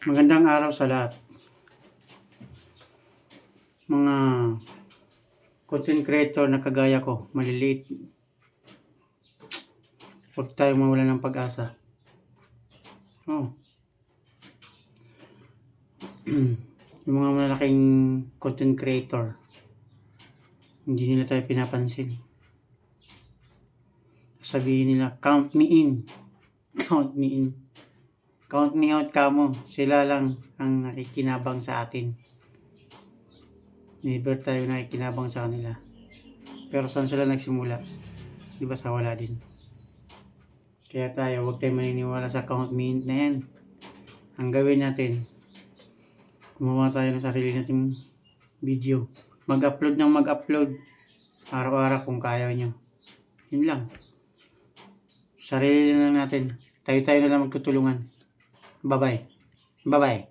Magandang araw sa lahat. Mga content creator na kagaya ko, maliliit. Huwag tayong mawalan ng pag-asa. Yung mga malalaking content creator, hindi nila tayo pinapansin. Sabihin nila, count me in. Count me in. Count me out kamo. Sila lang ang nakikinabang sa atin. Never tayo nakikinabang sa kanila. Pero saan sila nagsimula? Di ba sa wala din? Kaya tayo, huwag tayo maniniwala sa count me in na yan. Ang gawin natin, gumawa tayo ng sarili nating video. Mag-upload ng mag-upload. Araw-araw kung kaya nyo. Yun lang. Sarili lang natin. Tayo na lang magtutulungan. Bye-bye. Bye-bye.